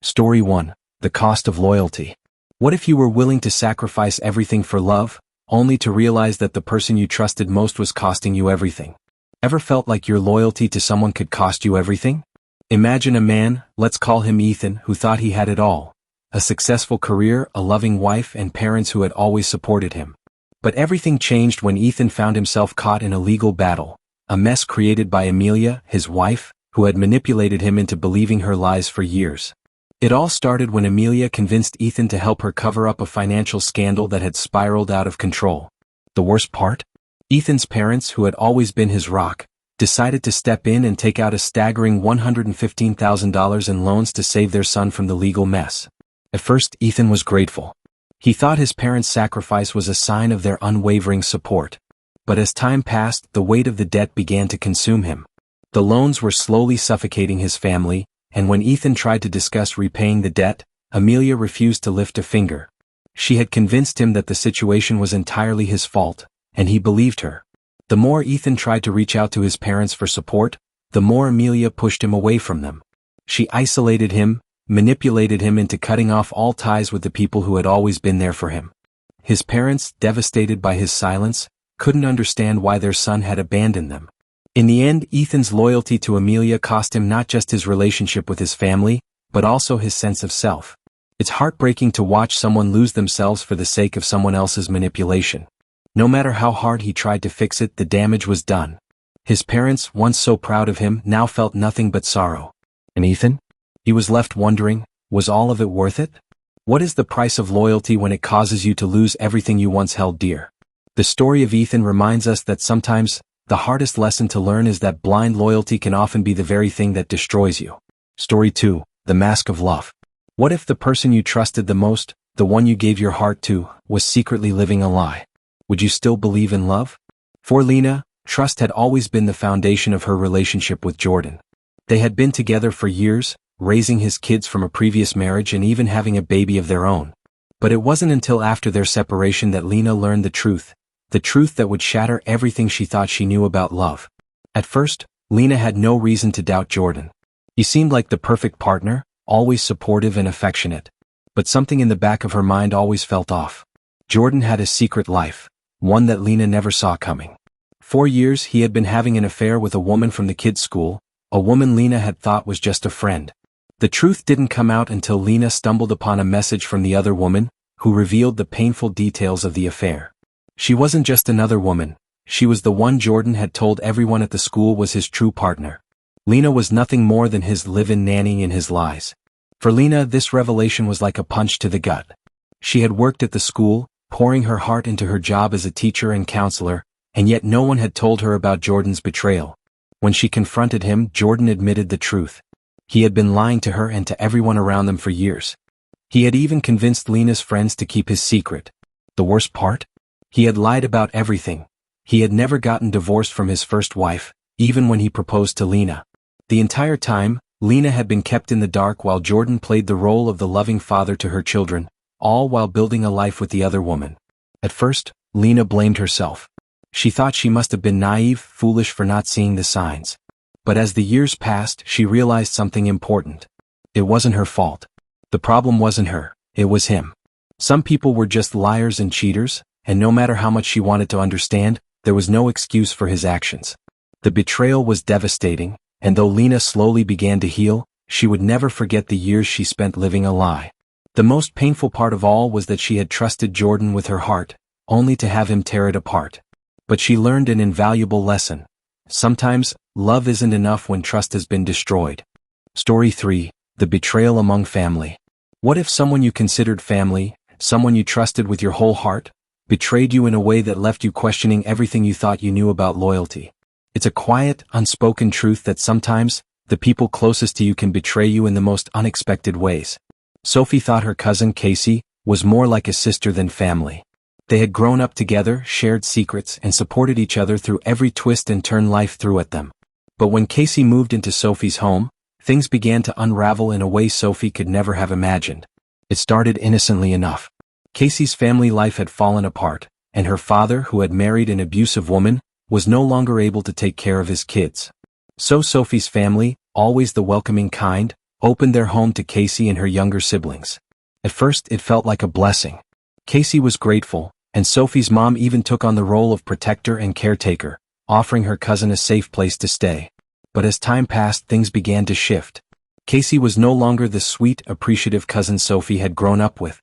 Story 1. The Cost of Loyalty. What if you were willing to sacrifice everything for love, only to realize that the person you trusted most was costing you everything? Ever felt like your loyalty to someone could cost you everything? Imagine a man, let's call him Ethan, who thought he had it all. A successful career, a loving wife, and parents who had always supported him. But everything changed when Ethan found himself caught in a legal battle, a mess created by Amelia, his wife, who had manipulated him into believing her lies for years. It all started when Amelia convinced Ethan to help her cover up a financial scandal that had spiraled out of control. The worst part? Ethan's parents, who had always been his rock, decided to step in and take out a staggering $115,000 in loans to save their son from the legal mess. At first, Ethan was grateful. He thought his parents' sacrifice was a sign of their unwavering support. But as time passed, the weight of the debt began to consume him. The loans were slowly suffocating his family, and when Ethan tried to discuss repaying the debt, Amelia refused to lift a finger. She had convinced him that the situation was entirely his fault, and he believed her. The more Ethan tried to reach out to his parents for support, the more Amelia pushed him away from them. She isolated him, manipulated him into cutting off all ties with the people who had always been there for him. His parents, devastated by his silence, couldn't understand why their son had abandoned them. In the end, Ethan's loyalty to Amelia cost him not just his relationship with his family, but also his sense of self. It's heartbreaking to watch someone lose themselves for the sake of someone else's manipulation. No matter how hard he tried to fix it, the damage was done. His parents, once so proud of him, now felt nothing but sorrow. And Ethan? He was left wondering, was all of it worth it? What is the price of loyalty when it causes you to lose everything you once held dear? The story of Ethan reminds us that sometimes, the hardest lesson to learn is that blind loyalty can often be the very thing that destroys you. Story 2. The Mask of Love. What if the person you trusted the most, the one you gave your heart to, was secretly living a lie? Would you still believe in love? For Lena, trust had always been the foundation of her relationship with Jordan. They had been together for years, raising his kids from a previous marriage and even having a baby of their own. But it wasn't until after their separation that Lena learned the truth that would shatter everything she thought she knew about love. At first, Lena had no reason to doubt Jordan. He seemed like the perfect partner, always supportive and affectionate. But something in the back of her mind always felt off. Jordan had a secret life, one that Lena never saw coming. For years he had been having an affair with a woman from the kids' school, a woman Lena had thought was just a friend. The truth didn't come out until Lena stumbled upon a message from the other woman, who revealed the painful details of the affair. She wasn't just another woman, she was the one Jordan had told everyone at the school was his true partner. Lena was nothing more than his live-in nanny in his lies. For Lena, this revelation was like a punch to the gut. She had worked at the school, pouring her heart into her job as a teacher and counselor, and yet no one had told her about Jordan's betrayal. When she confronted him, Jordan admitted the truth. He had been lying to her and to everyone around them for years. He had even convinced Lena's friends to keep his secret. The worst part? He had lied about everything. He had never gotten divorced from his first wife, even when he proposed to Lena. The entire time, Lena had been kept in the dark while Jordan played the role of the loving father to her children, all while building a life with the other woman. At first, Lena blamed herself. She thought she must have been naive, foolish for not seeing the signs. But as the years passed, she realized something important. It wasn't her fault. The problem wasn't her, it was him. Some people were just liars and cheaters, and no matter how much she wanted to understand, there was no excuse for his actions. The betrayal was devastating, and though Lena slowly began to heal, she would never forget the years she spent living a lie. The most painful part of all was that she had trusted Jordan with her heart, only to have him tear it apart. But she learned an invaluable lesson. Sometimes, love isn't enough when trust has been destroyed. Story 3. The Betrayal Among Family. What if someone you considered family, someone you trusted with your whole heart, betrayed you in a way that left you questioning everything you thought you knew about loyalty? It's a quiet, unspoken truth that sometimes, the people closest to you can betray you in the most unexpected ways. Sophie thought her cousin Casey was more like a sister than family. They had grown up together, shared secrets, and supported each other through every twist and turn life threw at them. But when Casey moved into Sophie's home, things began to unravel in a way Sophie could never have imagined. It started innocently enough. Casey's family life had fallen apart, and her father, who had married an abusive woman, was no longer able to take care of his kids. So Sophie's family, always the welcoming kind, opened their home to Casey and her younger siblings. At first, it felt like a blessing. Casey was grateful, and Sophie's mom even took on the role of protector and caretaker, offering her cousin a safe place to stay. But as time passed, things began to shift. Casey was no longer the sweet, appreciative cousin Sophie had grown up with.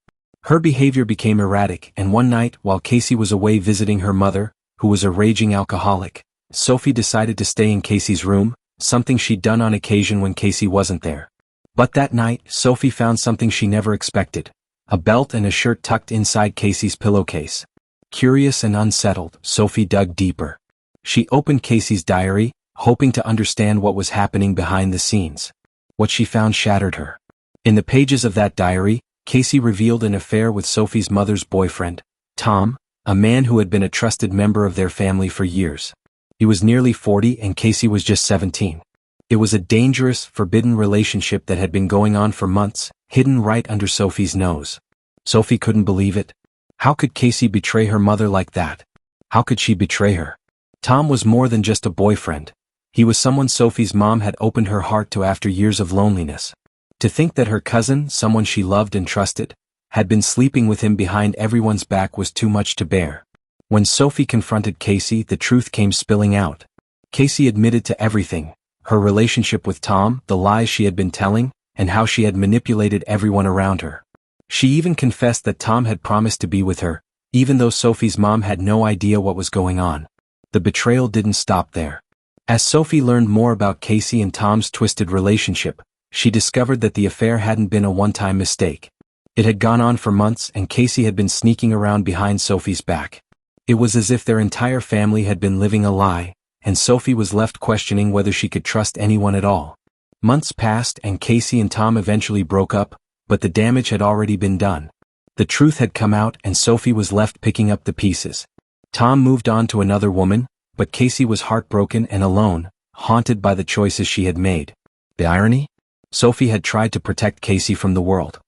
Her behavior became erratic, and one night, while Casey was away visiting her mother, who was a raging alcoholic, Sophie decided to stay in Casey's room, something she'd done on occasion when Casey wasn't there. But that night, Sophie found something she never expected: a belt and a shirt tucked inside Casey's pillowcase. Curious and unsettled, Sophie dug deeper. She opened Casey's diary, hoping to understand what was happening behind the scenes. What she found shattered her. In the pages of that diary, Casey revealed an affair with Sophie's mother's boyfriend, Tom, a man who had been a trusted member of their family for years. He was nearly 40 and Casey was just 17. It was a dangerous, forbidden relationship that had been going on for months, hidden right under Sophie's nose. Sophie couldn't believe it. How could Casey betray her mother like that? How could she betray her? Tom was more than just a boyfriend. He was someone Sophie's mom had opened her heart to after years of loneliness. To think that her cousin, someone she loved and trusted, had been sleeping with him behind everyone's back was too much to bear. When Sophie confronted Casey, the truth came spilling out. Casey admitted to everything: her relationship with Tom, the lies she had been telling, and how she had manipulated everyone around her. She even confessed that Tom had promised to be with her, even though Sophie's mom had no idea what was going on. The betrayal didn't stop there. As Sophie learned more about Casey and Tom's twisted relationship, she discovered that the affair hadn't been a one-time mistake. It had gone on for months, and Casey had been sneaking around behind Sophie's back. It was as if their entire family had been living a lie, and Sophie was left questioning whether she could trust anyone at all. Months passed and Casey and Tom eventually broke up, but the damage had already been done. The truth had come out and Sophie was left picking up the pieces. Tom moved on to another woman, but Casey was heartbroken and alone, haunted by the choices she had made. The irony? Sophie had tried to protect Casey from the world.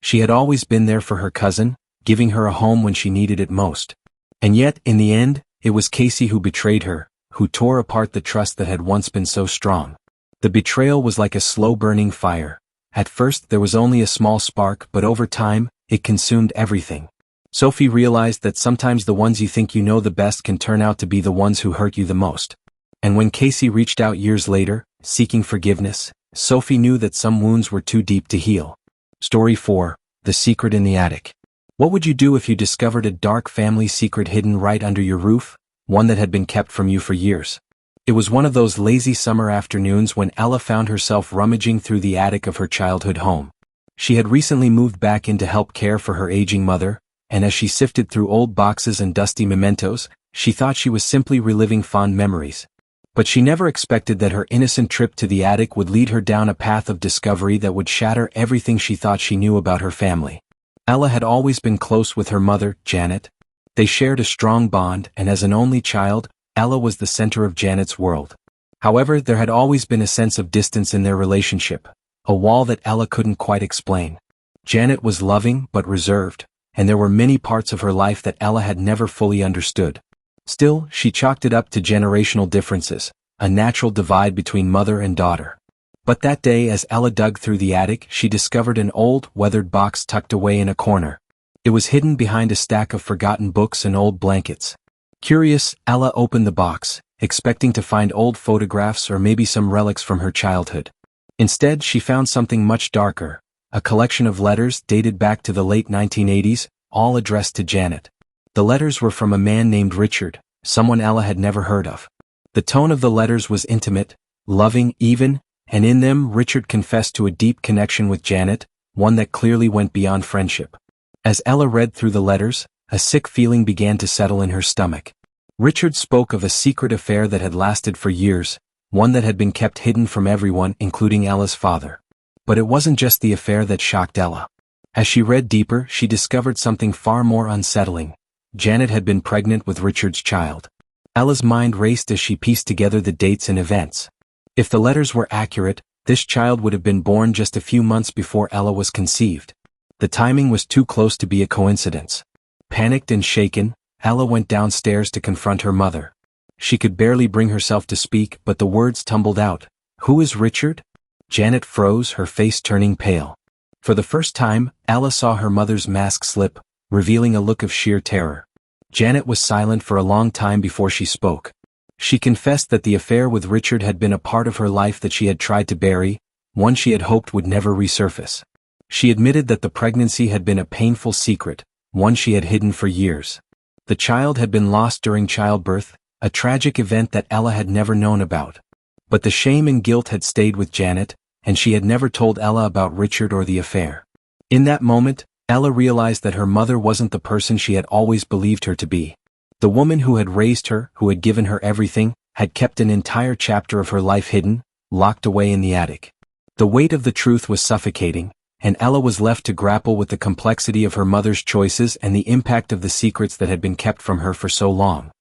She had always been there for her cousin, giving her a home when she needed it most. And yet, in the end, it was Casey who betrayed her, who tore apart the trust that had once been so strong. The betrayal was like a slow-burning fire. At first, there was only a small spark, but over time, it consumed everything. Sophie realized that sometimes the ones you think you know the best can turn out to be the ones who hurt you the most. And when Casey reached out years later, seeking forgiveness, Sophie knew that some wounds were too deep to heal. Story 4: The Secret in the Attic. What would you do if you discovered a dark family secret hidden right under your roof, one that had been kept from you for years? It was one of those lazy summer afternoons when Ella found herself rummaging through the attic of her childhood home. She had recently moved back in to help care for her aging mother, and as she sifted through old boxes and dusty mementos, she thought she was simply reliving fond memories. But she never expected that her innocent trip to the attic would lead her down a path of discovery that would shatter everything she thought she knew about her family. Ella had always been close with her mother, Janet. They shared a strong bond, and as an only child, Ella was the center of Janet's world. However, there had always been a sense of distance in their relationship, a wall that Ella couldn't quite explain. Janet was loving but reserved, and there were many parts of her life that Ella had never fully understood. Still, she chalked it up to generational differences, a natural divide between mother and daughter. But that day, as Ella dug through the attic, she discovered an old, weathered box tucked away in a corner. It was hidden behind a stack of forgotten books and old blankets. Curious, Ella opened the box, expecting to find old photographs or maybe some relics from her childhood. Instead, she found something much darker, a collection of letters dated back to the late 1980s, all addressed to Janet. The letters were from a man named Richard, someone Ella had never heard of. The tone of the letters was intimate, loving even, and in them Richard confessed to a deep connection with Janet, one that clearly went beyond friendship. As Ella read through the letters, a sick feeling began to settle in her stomach. Richard spoke of a secret affair that had lasted for years, one that had been kept hidden from everyone, including Ella's father. But it wasn't just the affair that shocked Ella. As she read deeper, she discovered something far more unsettling. Janet had been pregnant with Richard's child. Ella's mind raced as she pieced together the dates and events. If the letters were accurate, this child would have been born just a few months before Ella was conceived. The timing was too close to be a coincidence. Panicked and shaken, Ella went downstairs to confront her mother. She could barely bring herself to speak, but the words tumbled out. "Who is Richard?" Janet froze, her face turning pale. For the first time, Ella saw her mother's mask slip, revealing a look of sheer terror. Janet was silent for a long time before she spoke. She confessed that the affair with Richard had been a part of her life that she had tried to bury, one she had hoped would never resurface. She admitted that the pregnancy had been a painful secret, one she had hidden for years. The child had been lost during childbirth, a tragic event that Ella had never known about. But the shame and guilt had stayed with Janet, and she had never told Ella about Richard or the affair. In that moment, Ella realized that her mother wasn't the person she had always believed her to be. The woman who had raised her, who had given her everything, had kept an entire chapter of her life hidden, locked away in the attic. The weight of the truth was suffocating, and Ella was left to grapple with the complexity of her mother's choices and the impact of the secrets that had been kept from her for so long.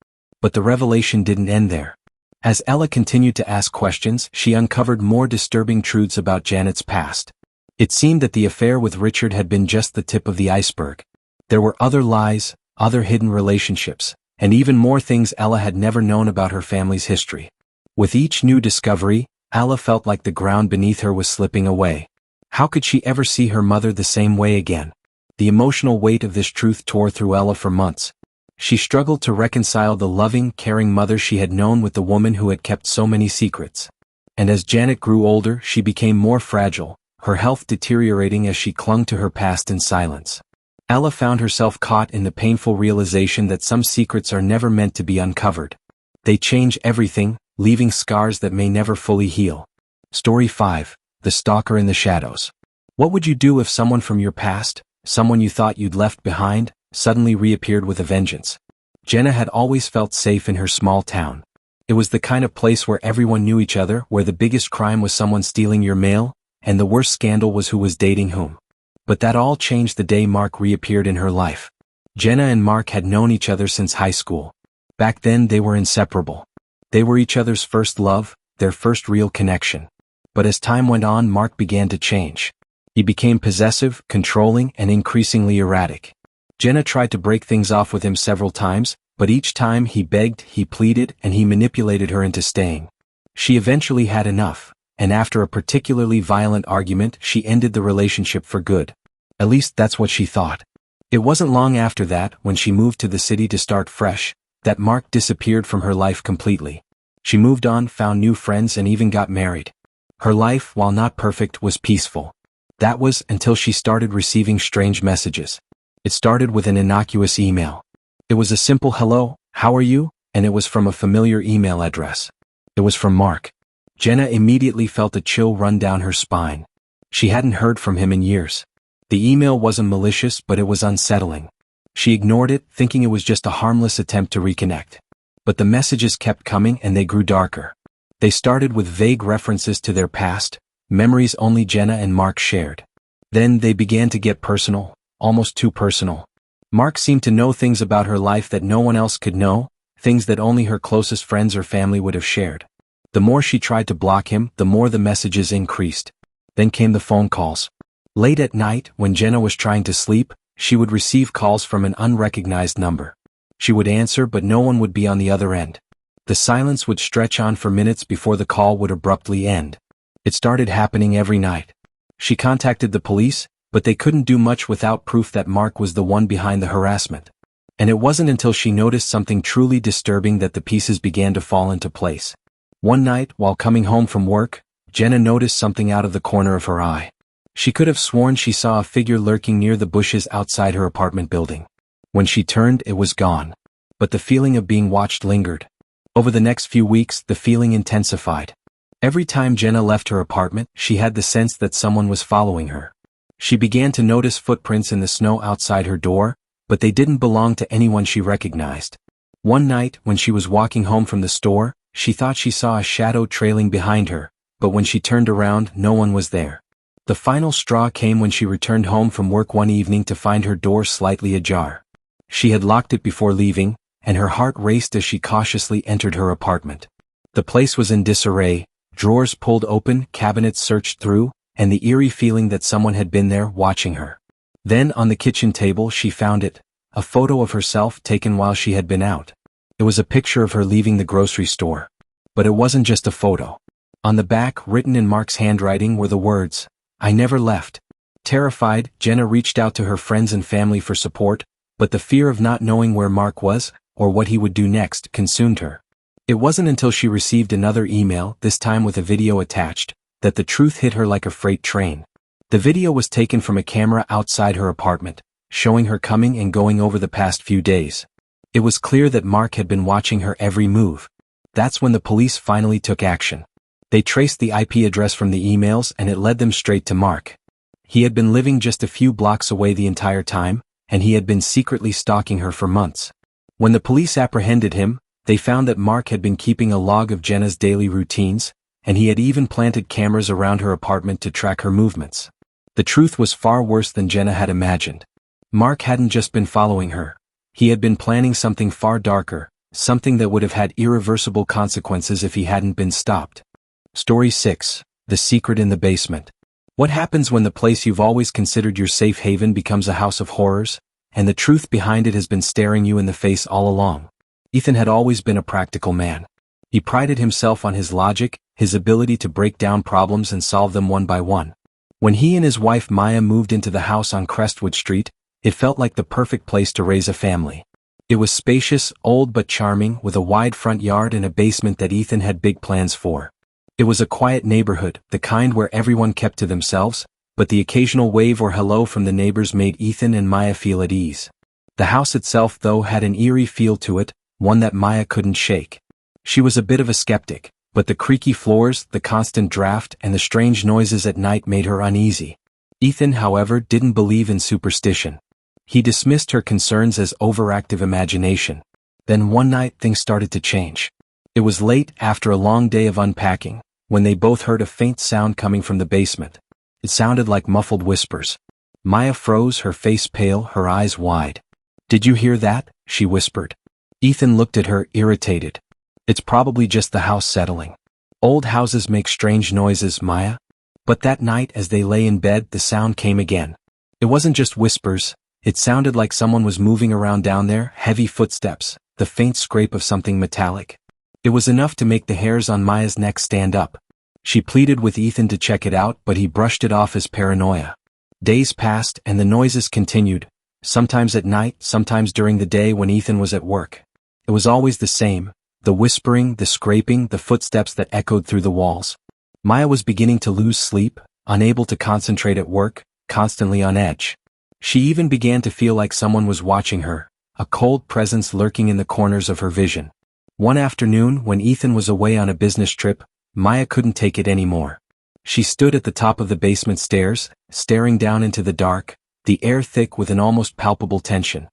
But the revelation didn't end there. As Ella continued to ask questions, she uncovered more disturbing truths about Janet's past. It seemed that the affair with Richard had been just the tip of the iceberg. There were other lies, other hidden relationships, and even more things Ella had never known about her family's history. With each new discovery, Ella felt like the ground beneath her was slipping away. How could she ever see her mother the same way again? The emotional weight of this truth tore through Ella for months. She struggled to reconcile the loving, caring mother she had known with the woman who had kept so many secrets. And as Janet grew older, she became more fragile, her health deteriorating as she clung to her past in silence. Ella found herself caught in the painful realization that some secrets are never meant to be uncovered. They change everything, leaving scars that may never fully heal. Story 5. The Stalker in the Shadows. What would you do if someone from your past, someone you thought you'd left behind, suddenly reappeared with a vengeance? Jenna had always felt safe in her small town. It was the kind of place where everyone knew each other, where the biggest crime was someone stealing your mail, and the worst scandal was who was dating whom. But that all changed the day Mark reappeared in her life. Jenna and Mark had known each other since high school. Back then they were inseparable. They were each other's first love, their first real connection. But as time went on, Mark began to change. He became possessive, controlling, and increasingly erratic. Jenna tried to break things off with him several times, but each time he begged, he pleaded, and he manipulated her into staying. She eventually had enough, and after a particularly violent argument, she ended the relationship for good. At least that's what she thought. It wasn't long after that, when she moved to the city to start fresh, that Mark disappeared from her life completely. She moved on, found new friends, and even got married. Her life, while not perfect, was peaceful. That was until she started receiving strange messages. It started with an innocuous email. It was a simple "Hello, how are you?" and it was from a familiar email address. It was from Mark. Jenna immediately felt a chill run down her spine. She hadn't heard from him in years. The email wasn't malicious, but it was unsettling. She ignored it, thinking it was just a harmless attempt to reconnect. But the messages kept coming and they grew darker. They started with vague references to their past, memories only Jenna and Mark shared. Then they began to get personal, almost too personal. Mark seemed to know things about her life that no one else could know, things that only her closest friends or family would have shared. The more she tried to block him, the more the messages increased. Then came the phone calls. Late at night, when Jenna was trying to sleep, she would receive calls from an unrecognized number. She would answer, but no one would be on the other end. The silence would stretch on for minutes before the call would abruptly end. It started happening every night. She contacted the police, but they couldn't do much without proof that Mark was the one behind the harassment. And it wasn't until she noticed something truly disturbing that the pieces began to fall into place. One night, while coming home from work, Jenna noticed something out of the corner of her eye. She could have sworn she saw a figure lurking near the bushes outside her apartment building. When she turned, it was gone. But the feeling of being watched lingered. Over the next few weeks, the feeling intensified. Every time Jenna left her apartment, she had the sense that someone was following her. She began to notice footprints in the snow outside her door, but they didn't belong to anyone she recognized. One night, when she was walking home from the store, she thought she saw a shadow trailing behind her, but when she turned around, no one was there. The final straw came when she returned home from work one evening to find her door slightly ajar. She had locked it before leaving, and her heart raced as she cautiously entered her apartment. The place was in disarray, drawers pulled open, cabinets searched through, and the eerie feeling that someone had been there watching her. Then on the kitchen table she found it, a photo of herself taken while she had been out. It was a picture of her leaving the grocery store. But it wasn't just a photo. On the back, written in Mark's handwriting, were the words, "I never left." Terrified, Jenna reached out to her friends and family for support, but the fear of not knowing where Mark was, or what he would do next, consumed her. It wasn't until she received another email, this time with a video attached, that the truth hit her like a freight train. The video was taken from a camera outside her apartment, showing her coming and going over the past few days. It was clear that Mark had been watching her every move. That's when the police finally took action. They traced the IP address from the emails and it led them straight to Mark. He had been living just a few blocks away the entire time, and he had been secretly stalking her for months. When the police apprehended him, they found that Mark had been keeping a log of Jenna's daily routines, and he had even planted cameras around her apartment to track her movements. The truth was far worse than Jenna had imagined. Mark hadn't just been following her. He had been planning something far darker, something that would have had irreversible consequences if he hadn't been stopped. Story 6. The Secret in the Basement. What happens when the place you've always considered your safe haven becomes a house of horrors, and the truth behind it has been staring you in the face all along? Ethan had always been a practical man. He prided himself on his logic, his ability to break down problems and solve them one by one. When he and his wife Maya moved into the house on Crestwood Street, it felt like the perfect place to raise a family. It was spacious, old but charming, with a wide front yard and a basement that Ethan had big plans for. It was a quiet neighborhood, the kind where everyone kept to themselves, but the occasional wave or hello from the neighbors made Ethan and Maya feel at ease. The house itself, though, had an eerie feel to it, one that Maya couldn't shake. She was a bit of a skeptic, but the creaky floors, the constant draft, and the strange noises at night made her uneasy. Ethan, however, didn't believe in superstition. He dismissed her concerns as overactive imagination. Then one night things started to change. It was late, after a long day of unpacking, when they both heard a faint sound coming from the basement. It sounded like muffled whispers. Maya froze, her face pale, her eyes wide. "Did you hear that?" she whispered. Ethan looked at her, irritated. "It's probably just the house settling. Old houses make strange noises, Maya." But that night, as they lay in bed, the sound came again. It wasn't just whispers. It sounded like someone was moving around down there, heavy footsteps, the faint scrape of something metallic. It was enough to make the hairs on Maya's neck stand up. She pleaded with Ethan to check it out, but he brushed it off as paranoia. Days passed and the noises continued, sometimes at night, sometimes during the day when Ethan was at work. It was always the same, the whispering, the scraping, the footsteps that echoed through the walls. Maya was beginning to lose sleep, unable to concentrate at work, constantly on edge. She even began to feel like someone was watching her, a cold presence lurking in the corners of her vision. One afternoon, when Ethan was away on a business trip, Maya couldn't take it anymore. She stood at the top of the basement stairs, staring down into the dark, the air thick with an almost palpable tension.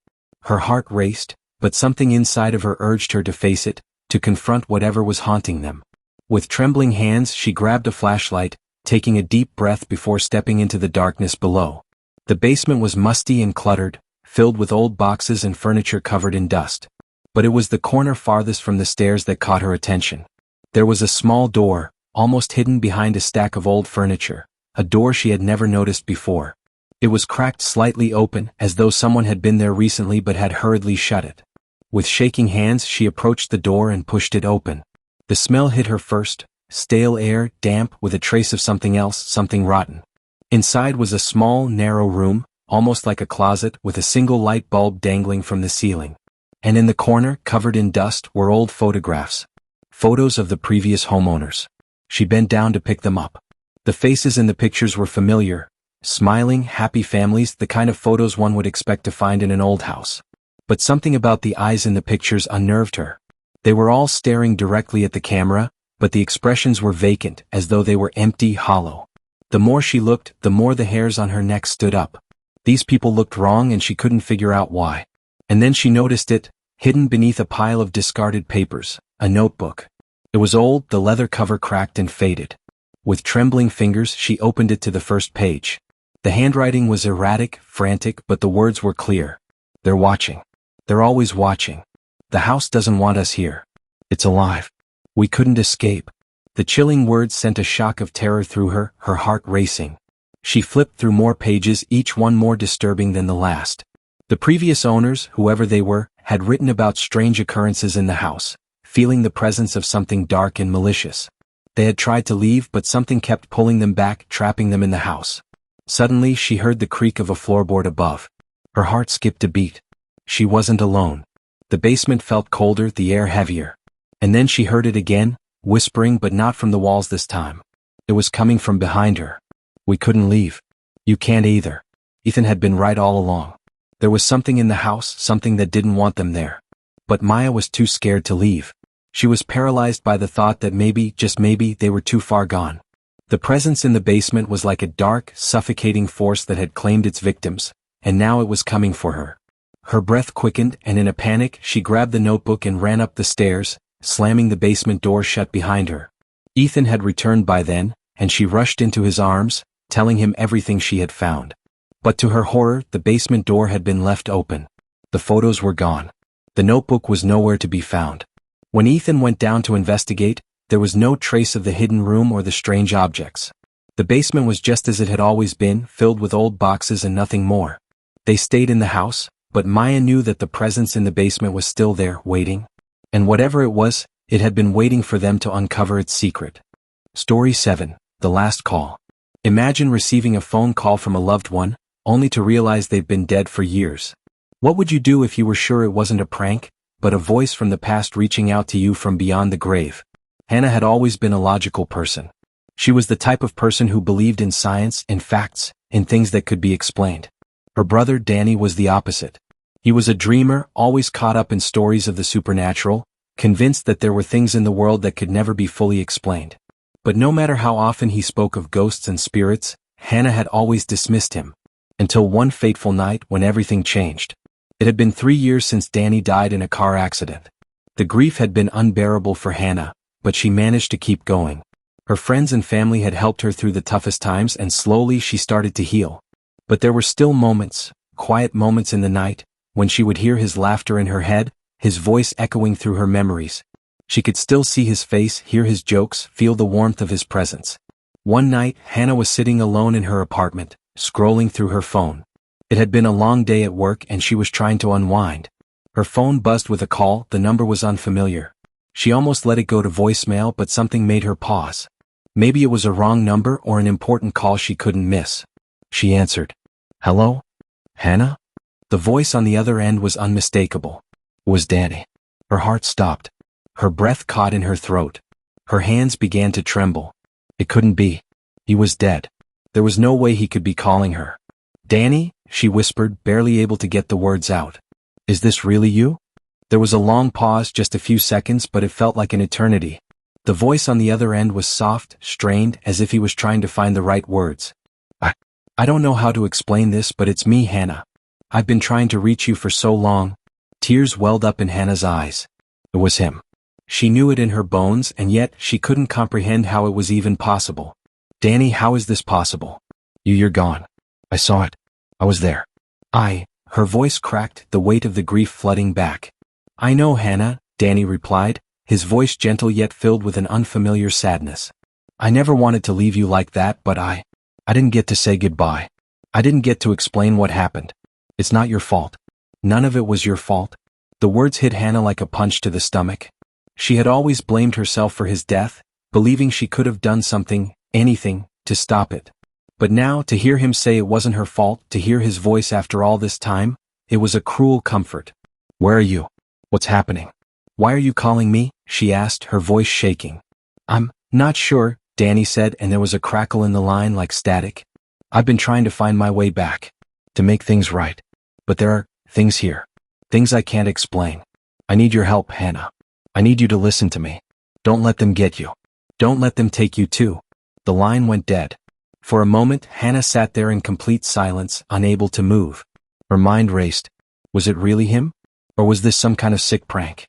Her heart raced, but something inside of her urged her to face it, to confront whatever was haunting them. With trembling hands, she grabbed a flashlight, taking a deep breath before stepping into the darkness below. The basement was musty and cluttered, filled with old boxes and furniture covered in dust. But it was the corner farthest from the stairs that caught her attention. There was a small door, almost hidden behind a stack of old furniture, a door she had never noticed before. It was cracked slightly open, as though someone had been there recently but had hurriedly shut it. With shaking hands, she approached the door and pushed it open. The smell hit her first, stale air, damp, with a trace of something else, something rotten. Inside was a small, narrow room, almost like a closet, with a single light bulb dangling from the ceiling. And in the corner, covered in dust, were old photographs. Photos of the previous homeowners. She bent down to pick them up. The faces in the pictures were familiar. Smiling, happy families, the kind of photos one would expect to find in an old house. But something about the eyes in the pictures unnerved her. They were all staring directly at the camera, but the expressions were vacant, as though they were empty, hollow. The more she looked, the more the hairs on her neck stood up. These people looked wrong and she couldn't figure out why. And then she noticed it, hidden beneath a pile of discarded papers, a notebook. It was old, the leather cover cracked and faded. With trembling fingers, she opened it to the first page. The handwriting was erratic, frantic, but the words were clear. "They're watching. They're always watching. The house doesn't want us here. It's alive. We couldn't escape." The chilling words sent a shock of terror through her, her heart racing. She flipped through more pages, each one more disturbing than the last. The previous owners, whoever they were, had written about strange occurrences in the house, feeling the presence of something dark and malicious. They had tried to leave, but something kept pulling them back, trapping them in the house. Suddenly she heard the creak of a floorboard above. Her heart skipped a beat. She wasn't alone. The basement felt colder, the air heavier. And then she heard it again, whispering, but not from the walls this time. It was coming from behind her. "We couldn't leave. You can't either." Ethan had been right all along. There was something in the house, something that didn't want them there. But Maya was too scared to leave. She was paralyzed by the thought that maybe, just maybe, they were too far gone. The presence in the basement was like a dark, suffocating force that had claimed its victims, and now it was coming for her. Her breath quickened, and in a panic, she grabbed the notebook and ran up the stairs, slamming the basement door shut behind her. Ethan had returned by then, and she rushed into his arms, telling him everything she had found. But to her horror, the basement door had been left open. The photos were gone. The notebook was nowhere to be found. When Ethan went down to investigate, there was no trace of the hidden room or the strange objects. The basement was just as it had always been, filled with old boxes and nothing more. They stayed in the house, but Maya knew that the presence in the basement was still there, waiting. And whatever it was, it had been waiting for them to uncover its secret. Story 7. The Last Call. Imagine receiving a phone call from a loved one, only to realize they've been dead for years. What would you do if you were sure it wasn't a prank, but a voice from the past reaching out to you from beyond the grave? Hannah had always been a logical person. She was the type of person who believed in science, in facts, in things that could be explained. Her brother Danny was the opposite. He was a dreamer, always caught up in stories of the supernatural, convinced that there were things in the world that could never be fully explained. But no matter how often he spoke of ghosts and spirits, Hannah had always dismissed him. Until one fateful night when everything changed. It had been 3 years since Danny died in a car accident. The grief had been unbearable for Hannah, but she managed to keep going. Her friends and family had helped her through the toughest times, and slowly she started to heal. But there were still moments, quiet moments in the night, when she would hear his laughter in her head, his voice echoing through her memories. She could still see his face, hear his jokes, feel the warmth of his presence. One night, Hannah was sitting alone in her apartment, scrolling through her phone. It had been a long day at work and she was trying to unwind. Her phone buzzed with a call, the number was unfamiliar. She almost let it go to voicemail, but something made her pause. Maybe it was a wrong number or an important call she couldn't miss. She answered. "Hello? Hannah?" The voice on the other end was unmistakable. It was Danny. Her heart stopped. Her breath caught in her throat. Her hands began to tremble. It couldn't be. He was dead. There was no way he could be calling her. "Danny," she whispered, barely able to get the words out. "Is this really you?" There was a long pause, just a few seconds, but it felt like an eternity. The voice on the other end was soft, strained, as if he was trying to find the right words. I don't know how to explain this, but it's me, Hannah. I've been trying to reach you for so long." Tears welled up in Hannah's eyes. It was him. She knew it in her bones, and yet she couldn't comprehend how it was even possible. "Danny, how is this possible? You're gone. I saw it. I was there." Her voice cracked, the weight of the grief flooding back. "I know, Hannah," Danny replied, his voice gentle yet filled with an unfamiliar sadness. "I never wanted to leave you like that, but I didn't get to say goodbye. I didn't get to explain what happened. It's not your fault. None of it was your fault." The words hit Hannah like a punch to the stomach. She had always blamed herself for his death, believing she could have done something, anything, to stop it. But now, to hear him say it wasn't her fault, to hear his voice after all this time, it was a cruel comfort. "Where are you? What's happening? Why are you calling me?" she asked, her voice shaking. "I'm not sure," Danny said, and there was a crackle in the line like static. "I've been trying to find my way back. To make things right. But there are things here. Things I can't explain. I need your help, Hannah. I need you to listen to me. Don't let them get you. Don't let them take you too." The line went dead. For a moment, Hannah sat there in complete silence, unable to move. Her mind raced. Was it really him? Or was this some kind of sick prank?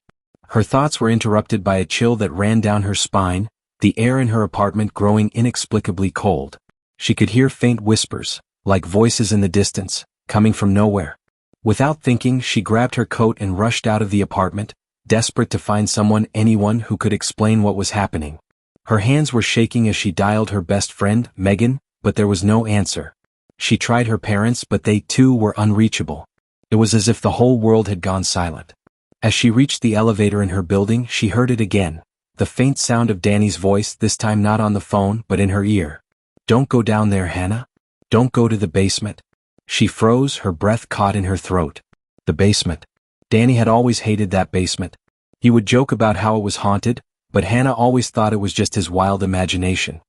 Her thoughts were interrupted by a chill that ran down her spine, the air in her apartment growing inexplicably cold. She could hear faint whispers, like voices in the distance, coming from nowhere. Without thinking, she grabbed her coat and rushed out of the apartment, desperate to find someone, anyone who could explain what was happening. Her hands were shaking as she dialed her best friend, Megan, but there was no answer. She tried her parents, but they too were unreachable. It was as if the whole world had gone silent. As she reached the elevator in her building, she heard it again, The faint sound of Danny's voice, this time not on the phone but in her ear. "Don't go down there, Hannah. Don't go to the basement." She froze, her breath caught in her throat. The basement. Danny had always hated that basement. He would joke about how it was haunted, but Hannah always thought it was just his wild imagination.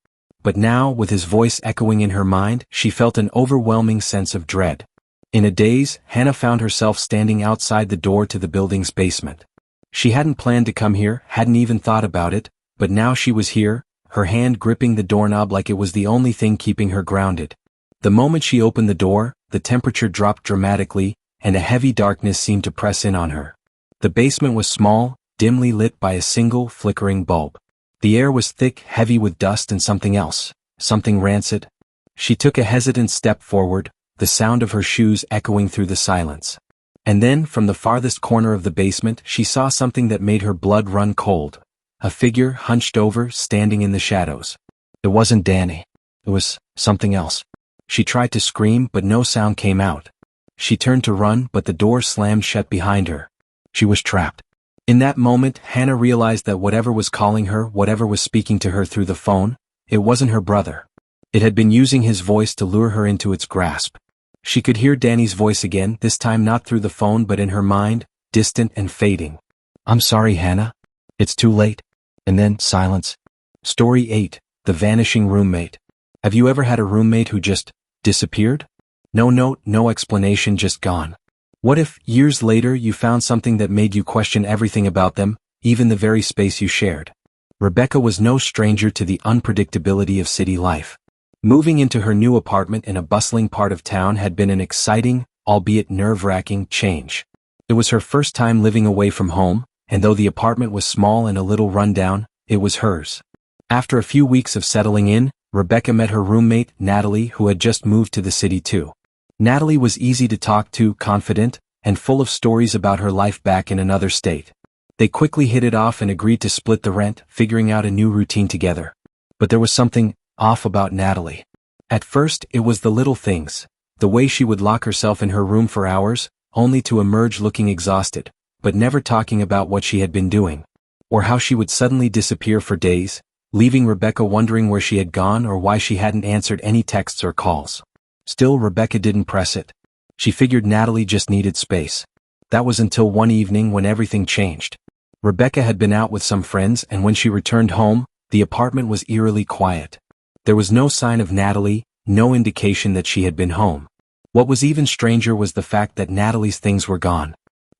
But now, with his voice echoing in her mind, she felt an overwhelming sense of dread. In a daze, Hannah found herself standing outside the door to the building's basement. She hadn't planned to come here, hadn't even thought about it, but now she was here, her hand gripping the doorknob like it was the only thing keeping her grounded. The moment she opened the door, the temperature dropped dramatically, and a heavy darkness seemed to press in on her. The basement was small, dimly lit by a single, flickering bulb. The air was thick, heavy with dust and something else, something rancid. She took a hesitant step forward, the sound of her shoes echoing through the silence. And then, from the farthest corner of the basement, she saw something that made her blood run cold. A figure hunched over, standing in the shadows. It wasn't Danny. It was something else. She tried to scream, but no sound came out. She turned to run, but the door slammed shut behind her. She was trapped. In that moment, Hannah realized that whatever was calling her, whatever was speaking to her through the phone, it wasn't her brother. It had been using his voice to lure her into its grasp. She could hear Danny's voice again, this time not through the phone but in her mind, distant and fading. "I'm sorry, Hannah. It's too late." And then, silence. Story 8, The Vanishing Roommate. Have you ever had a roommate who just disappeared? No note, no explanation, just gone. What if, years later, you found something that made you question everything about them, even the very space you shared? Rebecca was no stranger to the unpredictability of city life. Moving into her new apartment in a bustling part of town had been an exciting, albeit nerve-wracking, change. It was her first time living away from home, and though the apartment was small and a little run-down, it was hers. After a few weeks of settling in, Rebecca met her roommate, Natalie, who had just moved to the city too. Natalie was easy to talk to, confident, and full of stories about her life back in another state. They quickly hit it off and agreed to split the rent, figuring out a new routine together. But there was something off about Natalie. At first, it was the little things. The way she would lock herself in her room for hours, only to emerge looking exhausted, but never talking about what she had been doing. Or how she would suddenly disappear for days, leaving Rebecca wondering where she had gone or why she hadn't answered any texts or calls. Still, Rebecca didn't press it. She figured Natalie just needed space. That was until one evening when everything changed. Rebecca had been out with some friends, and when she returned home, the apartment was eerily quiet. There was no sign of Natalie, no indication that she had been home. What was even stranger was the fact that Natalie's things were gone.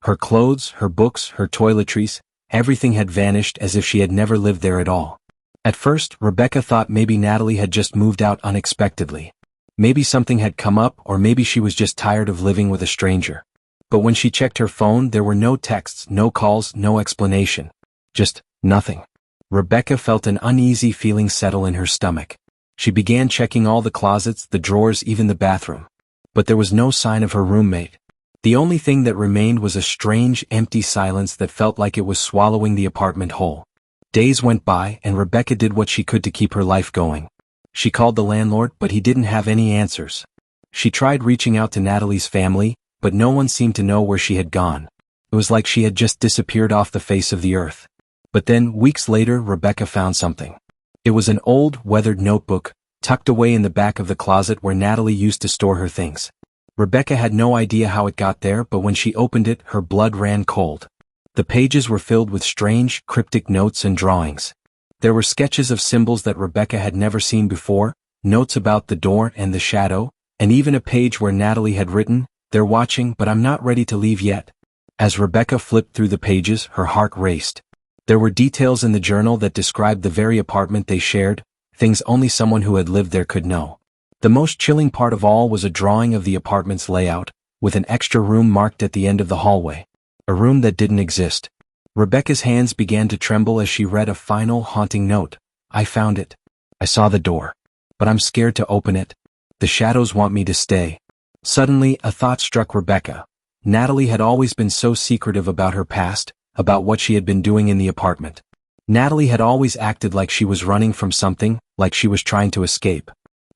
Her clothes, her books, her toiletries, everything had vanished as if she had never lived there at all. At first, Rebecca thought maybe Natalie had just moved out unexpectedly. Maybe something had come up, or maybe she was just tired of living with a stranger. But when she checked her phone, there were no texts, no calls, no explanation. Just nothing. Rebecca felt an uneasy feeling settle in her stomach. She began checking all the closets, the drawers, even the bathroom. But there was no sign of her roommate. The only thing that remained was a strange, empty silence that felt like it was swallowing the apartment whole. Days went by, and Rebecca did what she could to keep her life going. She called the landlord, but he didn't have any answers. She tried reaching out to Natalie's family, but no one seemed to know where she had gone. It was like she had just disappeared off the face of the earth. But then, weeks later, Rebecca found something. It was an old, weathered notebook, tucked away in the back of the closet where Natalie used to store her things. Rebecca had no idea how it got there, but when she opened it, her blood ran cold. The pages were filled with strange, cryptic notes and drawings. There were sketches of symbols that Rebecca had never seen before, notes about the door and the shadow, and even a page where Natalie had written, "They're watching, but I'm not ready to leave yet." As Rebecca flipped through the pages, her heart raced. There were details in the journal that described the very apartment they shared, things only someone who had lived there could know. The most chilling part of all was a drawing of the apartment's layout, with an extra room marked at the end of the hallway. A room that didn't exist. Rebecca's hands began to tremble as she read a final, haunting note. "I found it. I saw the door. But I'm scared to open it. The shadows want me to stay." Suddenly, a thought struck Rebecca. Natalie had always been so secretive about her past, about what she had been doing in the apartment. Natalie had always acted like she was running from something, like she was trying to escape.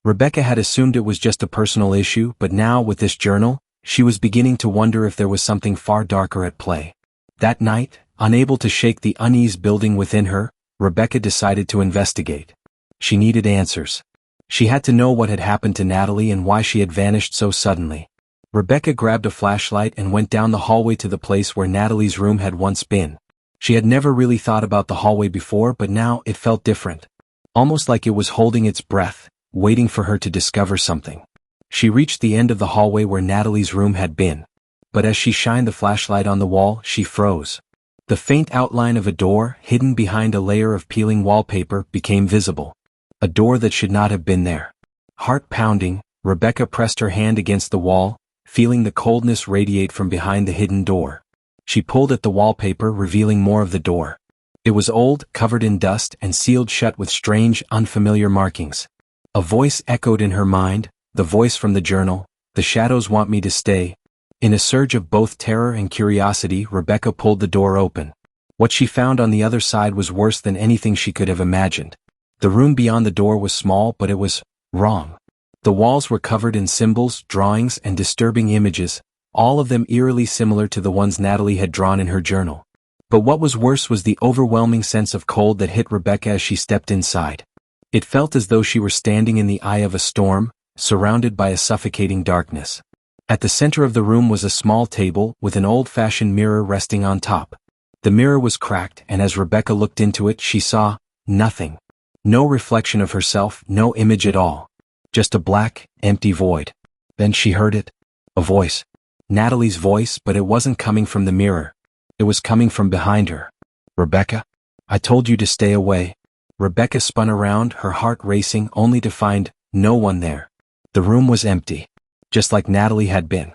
Rebecca had assumed it was just a personal issue, but now, with this journal, she was beginning to wonder if there was something far darker at play. That night, unable to shake the unease building within her, Rebecca decided to investigate. She needed answers. She had to know what had happened to Natalie and why she had vanished so suddenly. Rebecca grabbed a flashlight and went down the hallway to the place where Natalie's room had once been. She had never really thought about the hallway before, but now it felt different. Almost like it was holding its breath, waiting for her to discover something. She reached the end of the hallway where Natalie's room had been. But as she shined the flashlight on the wall, she froze. The faint outline of a door, hidden behind a layer of peeling wallpaper, became visible. A door that should not have been there. Heart pounding, Rebecca pressed her hand against the wall, feeling the coldness radiate from behind the hidden door. She pulled at the wallpaper, revealing more of the door. It was old, covered in dust, and sealed shut with strange, unfamiliar markings. A voice echoed in her mind, the voice from the journal, "The shadows want me to stay." In a surge of both terror and curiosity, Rebecca pulled the door open. What she found on the other side was worse than anything she could have imagined. The room beyond the door was small, but it was wrong. The walls were covered in symbols, drawings, and disturbing images, all of them eerily similar to the ones Natalie had drawn in her journal. But what was worse was the overwhelming sense of cold that hit Rebecca as she stepped inside. It felt as though she were standing in the eye of a storm, surrounded by a suffocating darkness. At the center of the room was a small table with an old-fashioned mirror resting on top. The mirror was cracked, and as Rebecca looked into it, she saw nothing. No reflection of herself, no image at all. Just a black, empty void. Then she heard it. A voice. Natalie's voice, but it wasn't coming from the mirror. It was coming from behind her. "Rebecca? I told you to stay away." Rebecca spun around, her heart racing, only to find no one there. The room was empty. Just like Natalie had been.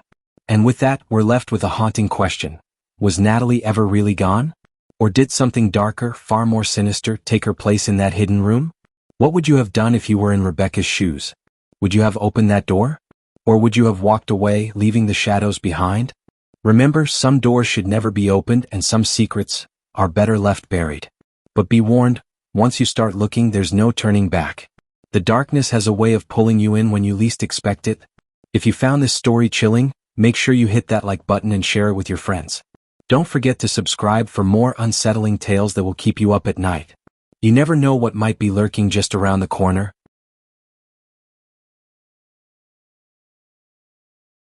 And with that, we're left with a haunting question. Was Natalie ever really gone? Or did something darker, far more sinister, take her place in that hidden room? What would you have done if you were in Rebecca's shoes? Would you have opened that door? Or would you have walked away, leaving the shadows behind? Remember, some doors should never be opened and some secrets are better left buried. But be warned, once you start looking, there's no turning back. The darkness has a way of pulling you in when you least expect it. If you found this story chilling, make sure you hit that like button and share it with your friends. Don't forget to subscribe for more unsettling tales that will keep you up at night. You never know what might be lurking just around the corner.